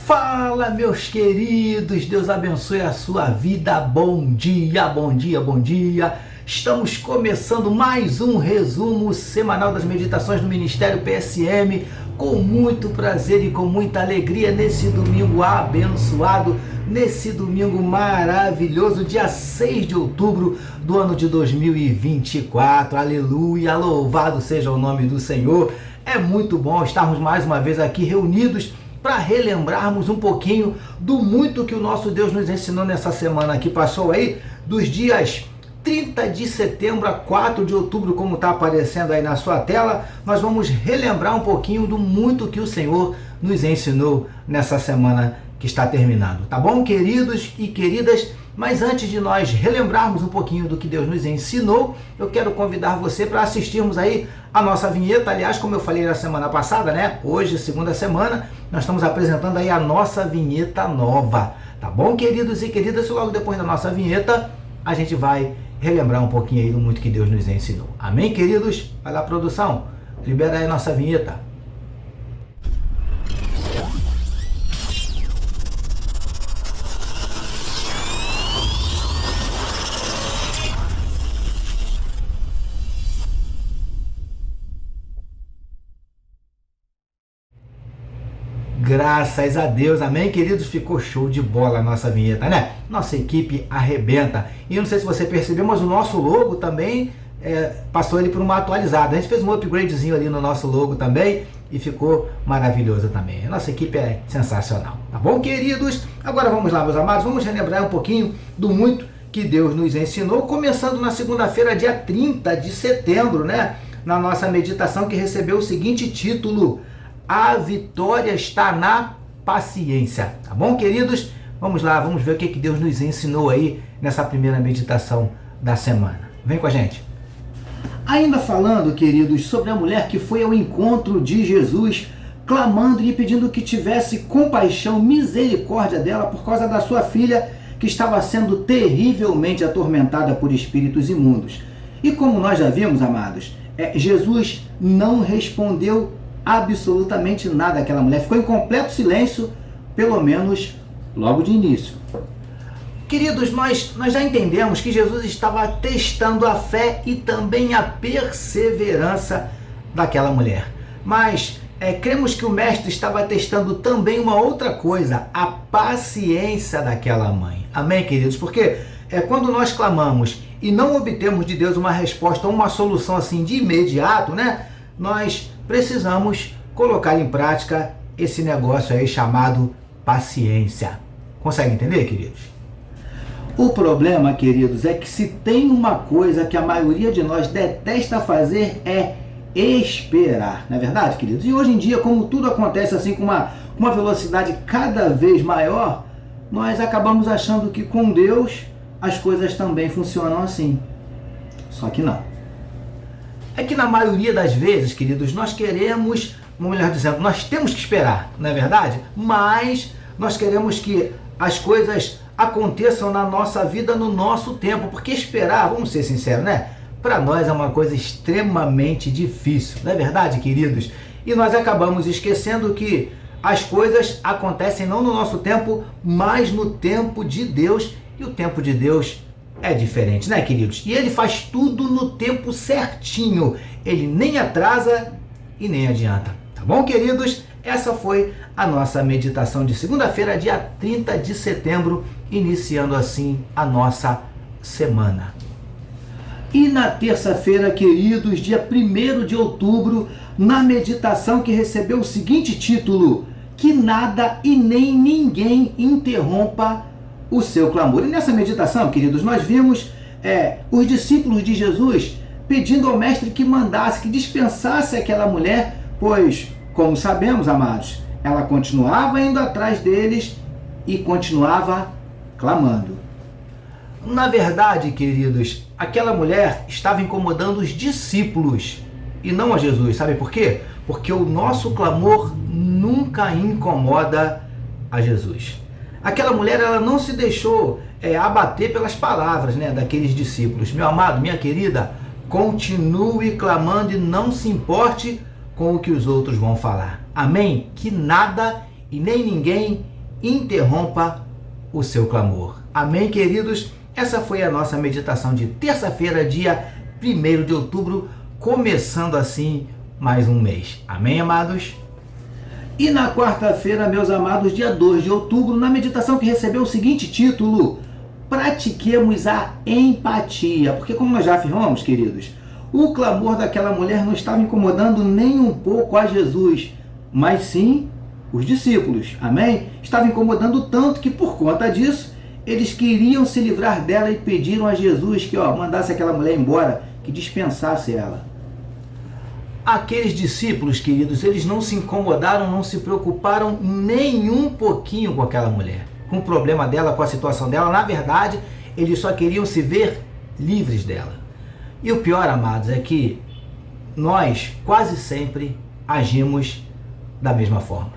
Fala, meus queridos, Deus abençoe a sua vida, bom dia, bom dia, bom dia. Estamos começando mais um resumo semanal das meditações do Ministério PSM, com muito prazer e com muita alegria nesse domingo abençoado, nesse domingo maravilhoso, dia 6 de outubro do ano de 2024, aleluia, louvado seja o nome do Senhor. É muito bom estarmos mais uma vez aqui reunidos para relembrarmos um pouquinho do muito que o nosso Deus nos ensinou nessa semana que passou aí, dos dias 30 de setembro a 4 de outubro, como está aparecendo aí na sua tela. Nós vamos relembrar um pouquinho do muito que o Senhor nos ensinou nessa semana que está terminando, tá bom, queridos e queridas? Mas antes de nós relembrarmos um pouquinho do que Deus nos ensinou, eu quero convidar você para assistirmos aí a nossa vinheta. Aliás, como eu falei na semana passada, né? Hoje, segunda semana, nós estamos apresentando aí a nossa vinheta nova, tá bom, queridos e queridas? Logo depois da nossa vinheta, a gente vai relembrar um pouquinho aí do muito que Deus nos ensinou. Amém, queridos? Vai lá, produção, libera aí a nossa vinheta. Graças a Deus, amém, queridos? Ficou show de bola a nossa vinheta, né? Nossa equipe arrebenta. E eu não sei se você percebeu, mas o nosso logo também passou ele por uma atualizada. A gente fez um upgradezinho ali no nosso logo também e ficou maravilhoso também. A nossa equipe é sensacional, tá bom, queridos? Agora vamos lá, meus amados, vamos relembrar um pouquinho do muito que Deus nos ensinou, começando na segunda-feira, dia 30 de setembro, né? Na nossa meditação que recebeu o seguinte título: A vitória está na paciência. Tá bom, queridos? Vamos lá, vamos ver o que Deus nos ensinou aí nessa primeira meditação da semana. Vem com a gente. Ainda falando, queridos, sobre a mulher que foi ao encontro de Jesus, clamando e pedindo que tivesse compaixão, misericórdia dela por causa da sua filha, que estava sendo terrivelmente atormentada por espíritos imundos. E como nós já vimos, amados, Jesus não respondeu absolutamente nada àquela mulher, ficou em completo silêncio, pelo menos logo de início. Queridos, nós já entendemos que Jesus estava testando a fé e também a perseverança daquela mulher, mas cremos que o mestre estava testando também uma outra coisa, a paciência daquela mãe. Amém, queridos? Porque quando nós clamamos e não obtemos de Deus uma resposta ou uma solução assim de imediato, né? Nós precisamos colocar em prática esse negócio aí chamado paciência. Consegue entender, queridos? O problema, queridos, é que se tem uma coisa que a maioria de nós detesta fazer é esperar, não é verdade, queridos? E hoje em dia, como tudo acontece assim com uma velocidade cada vez maior, nós acabamos achando que com Deus as coisas também funcionam assim. Só que não. É que na maioria das vezes, queridos, nós queremos, ou melhor dizendo, nós temos que esperar, não é verdade? Mas nós queremos que as coisas aconteçam na nossa vida no nosso tempo, porque esperar, vamos ser sinceros, né? Para nós é uma coisa extremamente difícil, não é verdade, queridos? E nós acabamos esquecendo que as coisas acontecem não no nosso tempo, mas no tempo de Deus, e o tempo de Deus é diferente, né, queridos? E ele faz tudo no tempo certinho. Ele nem atrasa e nem adianta. Tá bom, queridos? Essa foi a nossa meditação de segunda-feira, dia 30 de setembro, iniciando assim a nossa semana. E na terça-feira, queridos, dia 1º de outubro, na meditação que recebeu o seguinte título: Que nada e nem ninguém interrompa o seu clamor. E nessa meditação, queridos, nós vimos os discípulos de Jesus pedindo ao mestre que mandasse, que dispensasse aquela mulher, pois, como sabemos, amados, ela continuava indo atrás deles e continuava clamando. Na verdade, queridos, aquela mulher estava incomodando os discípulos e não a Jesus. Sabe por quê? Porque o nosso clamor nunca incomoda a Jesus. Aquela mulher, ela não se deixou abater pelas palavras, né, daqueles discípulos. Meu amado, minha querida, continue clamando e não se importe com o que os outros vão falar. Amém? Que nada e nem ninguém interrompa o seu clamor. Amém, queridos? Essa foi a nossa meditação de terça-feira, dia 1º de outubro, começando assim mais um mês. Amém, amados? E na quarta-feira, meus amados, dia 2 de outubro, na meditação que recebeu o seguinte título: pratiquemos a empatia. Porque como nós já afirmamos, queridos, o clamor daquela mulher não estava incomodando nem um pouco a Jesus, mas sim os discípulos. Amém? Estava incomodando tanto que por conta disso, eles queriam se livrar dela e pediram a Jesus que mandasse aquela mulher embora, que dispensasse ela. Aqueles discípulos, queridos, eles não se incomodaram, não se preocuparam nem um pouquinho com aquela mulher, com o problema dela, com a situação dela. Na verdade, eles só queriam se ver livres dela. E o pior, amados, é que nós quase sempre agimos da mesma forma.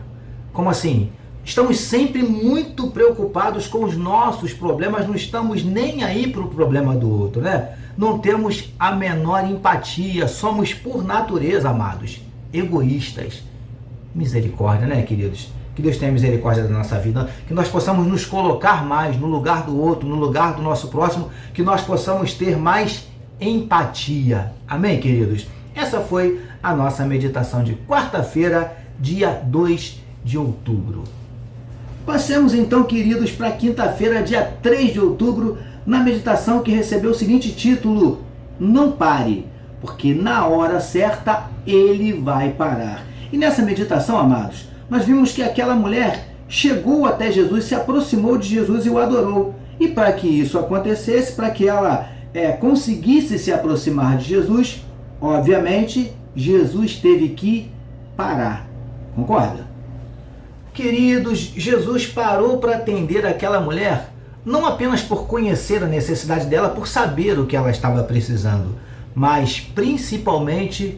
Como assim? Estamos sempre muito preocupados com os nossos problemas, não estamos nem aí para o problema do outro, né? Não temos a menor empatia, somos por natureza, amados, egoístas. Misericórdia, né, queridos? Que Deus tenha misericórdia da nossa vida, que nós possamos nos colocar mais no lugar do outro, no lugar do nosso próximo, que nós possamos ter mais empatia. Amém, queridos? Essa foi a nossa meditação de quarta-feira, dia 2 de outubro. Passemos então, queridos, para quinta-feira, dia 3 de outubro, na meditação que recebeu o seguinte título: não pare, porque na hora certa ele vai parar. E nessa meditação, amados, nós vimos que aquela mulher chegou até Jesus, se aproximou de Jesus e o adorou. E para que isso acontecesse, para que ela conseguisse se aproximar de Jesus, obviamente, Jesus teve que parar. Concorda? Queridos, Jesus parou para atender aquela mulher, não apenas por conhecer a necessidade dela, por saber o que ela estava precisando, mas principalmente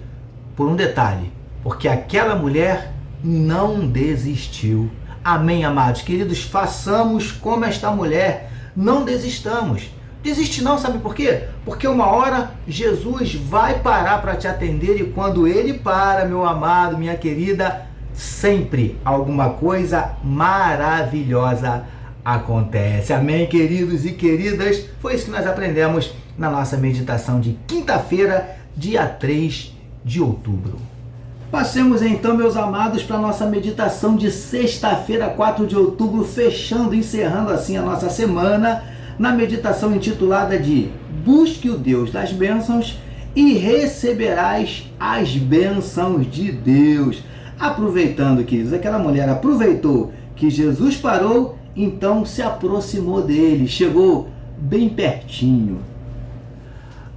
por um detalhe, porque aquela mulher não desistiu. Amém, amados? Queridos, façamos como esta mulher, não desistamos. Desiste não, sabe por quê? Porque uma hora Jesus vai parar para te atender, e quando ele para, meu amado, minha querida, sempre alguma coisa maravilhosa acontece. Amém, queridos e queridas? Foi isso que nós aprendemos na nossa meditação de quinta-feira, dia 3 de outubro. Passemos então, meus amados, para a nossa meditação de sexta-feira, 4 de outubro, encerrando assim a nossa semana, na meditação intitulada de Busque o Deus das Bênçãos e receberás as bênçãos de Deus. Aproveitando, queridos, aquela mulher aproveitou que Jesus parou, então se aproximou dele, chegou bem pertinho.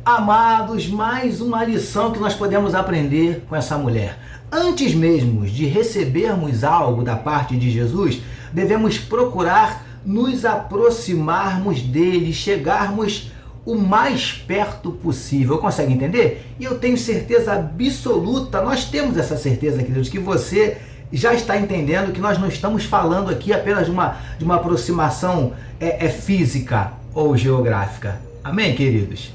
Amados, mais uma lição que nós podemos aprender com essa mulher. Antes mesmo de recebermos algo da parte de Jesus, devemos procurar nos aproximarmos dele, chegarmos o mais perto possível. Consegue entender? E eu tenho certeza absoluta, nós temos essa certeza, queridos, que você já está entendendo que nós não estamos falando aqui apenas de uma aproximação física ou geográfica. Amém, queridos?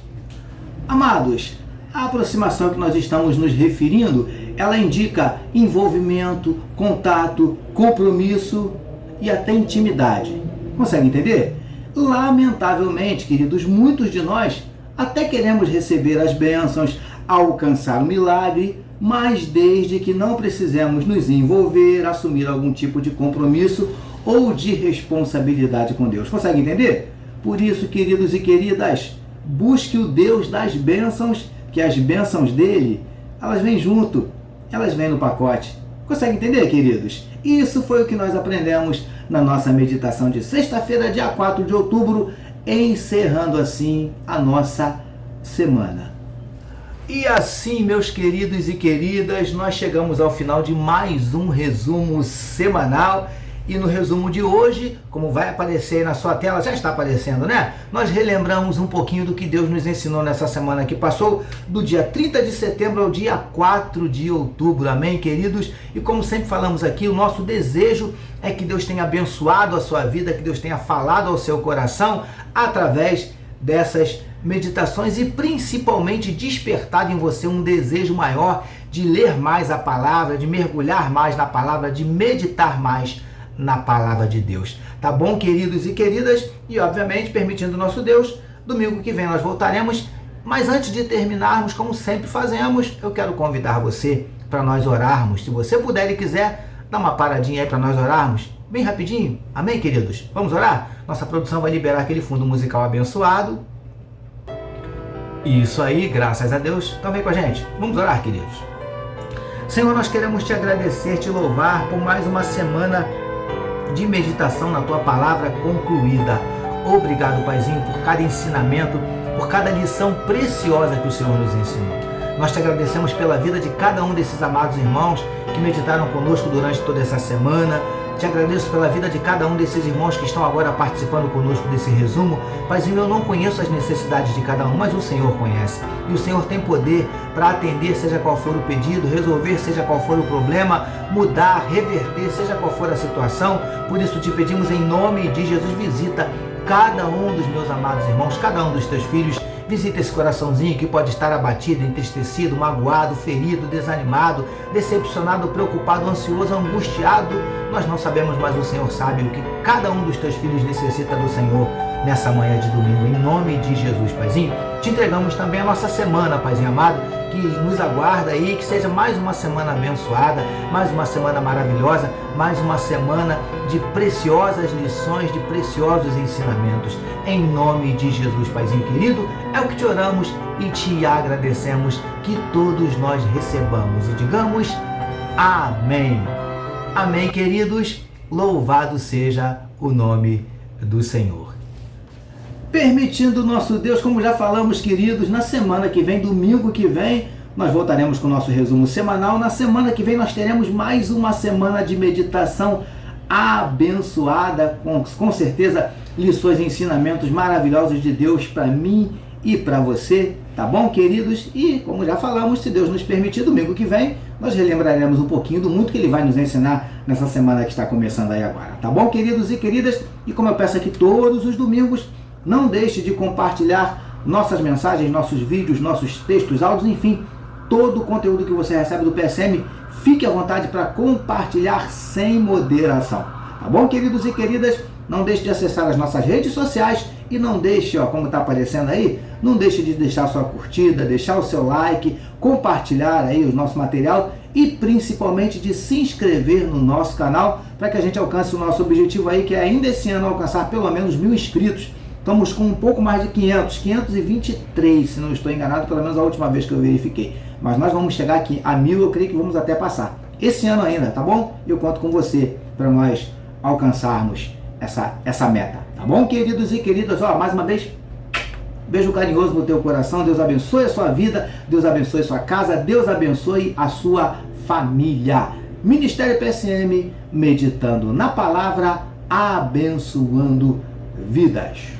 Amados, a aproximação que nós estamos nos referindo, ela indica envolvimento, contato, compromisso e até intimidade. Consegue entender? Lamentavelmente, queridos, muitos de nós até queremos receber as bênçãos, alcançar o milagre, mas desde que não precisemos nos envolver, assumir algum tipo de compromisso ou de responsabilidade com Deus. Consegue entender? Por isso, queridos e queridas, busque o Deus das bênçãos, que as bênçãos dele, elas vêm junto, elas vêm no pacote. Consegue entender, queridos? Isso foi o que nós aprendemos na nossa meditação de sexta-feira, dia 4 de outubro, encerrando assim a nossa semana. E assim, meus queridos e queridas, nós chegamos ao final de mais um resumo semanal. E no resumo de hoje, como vai aparecer aí na sua tela, já está aparecendo, né? Nós relembramos um pouquinho do que Deus nos ensinou nessa semana que passou, do dia 30 de setembro ao dia 4 de outubro. Amém, queridos? E como sempre falamos aqui, o nosso desejo é que Deus tenha abençoado a sua vida, que Deus tenha falado ao seu coração através dessas meditações e principalmente despertado em você um desejo maior de ler mais a palavra, de mergulhar mais na palavra, de meditar mais na palavra de Deus. Tá bom, queridos e queridas? E, obviamente, permitindo o nosso Deus, domingo que vem nós voltaremos. Mas antes de terminarmos, como sempre fazemos, eu quero convidar você para nós orarmos. Se você puder e quiser, dá uma paradinha aí para nós orarmos, bem rapidinho. Amém, queridos? Vamos orar? Nossa produção vai liberar aquele fundo musical abençoado. Isso aí, graças a Deus. Então vem com a gente. Vamos orar, queridos. Senhor, nós queremos te agradecer, te louvar por mais uma semana de meditação na tua palavra concluída. Obrigado, Paizinho, por cada ensinamento, por cada lição preciosa que o Senhor nos ensinou. Nós te agradecemos pela vida de cada um desses amados irmãos que meditaram conosco durante toda essa semana. Te agradeço pela vida de cada um desses irmãos que estão agora participando conosco desse resumo. Paizinho, eu não conheço as necessidades de cada um, mas o Senhor conhece. E o Senhor tem poder para atender, seja qual for o pedido, resolver, seja qual for o problema, mudar, reverter, seja qual for a situação. Por isso te pedimos em nome de Jesus, visita cada um dos meus amados irmãos, cada um dos teus filhos. Visita esse coraçãozinho que pode estar abatido, entristecido, magoado, ferido, desanimado, decepcionado, preocupado, ansioso, angustiado. Nós não sabemos, mas o Senhor sabe o que cada um dos teus filhos necessita do Senhor nessa manhã de domingo. Em nome de Jesus, Paizinho. Te entregamos também a nossa semana, Paizinho amado, que nos aguarda aí, que seja mais uma semana abençoada, mais uma semana maravilhosa, mais uma semana de preciosas lições, de preciosos ensinamentos. Em nome de Jesus, Paizinho querido, é o que te oramos e te agradecemos, que todos nós recebamos e digamos amém. Amém, queridos. Louvado seja o nome do Senhor. Permitindo nosso Deus, como já falamos, queridos, na semana que vem, domingo que vem, nós voltaremos com o nosso resumo semanal. Na semana que vem nós teremos mais uma semana de meditação abençoada, com certeza lições e ensinamentos maravilhosos de Deus para mim e para você, tá bom, queridos? E como já falamos, se Deus nos permitir, domingo que vem nós relembraremos um pouquinho do muito que Ele vai nos ensinar nessa semana que está começando aí agora, tá bom, queridos e queridas? E como eu peço aqui todos os domingos, não deixe de compartilhar nossas mensagens, nossos vídeos, nossos textos, áudios, enfim, todo o conteúdo que você recebe do PSM, fique à vontade para compartilhar sem moderação. Tá bom, queridos e queridas? Não deixe de acessar as nossas redes sociais e não deixe, como está aparecendo aí, não deixe de deixar sua curtida, deixar o seu like, compartilhar aí o nosso material e principalmente de se inscrever no nosso canal para que a gente alcance o nosso objetivo aí, que é ainda esse ano alcançar pelo menos 1000 inscritos. Estamos com um pouco mais de 523, se não estou enganado, pelo menos a última vez que eu verifiquei. Mas nós vamos chegar aqui a 1000, eu creio que vamos até passar. Esse ano ainda, tá bom? Eu conto com você para nós alcançarmos essa meta. Tá bom, queridos e queridas? Mais uma vez, beijo carinhoso no teu coração. Deus abençoe a sua vida, Deus abençoe a sua casa, Deus abençoe a sua família. Ministério PSM, meditando na palavra, abençoando vidas.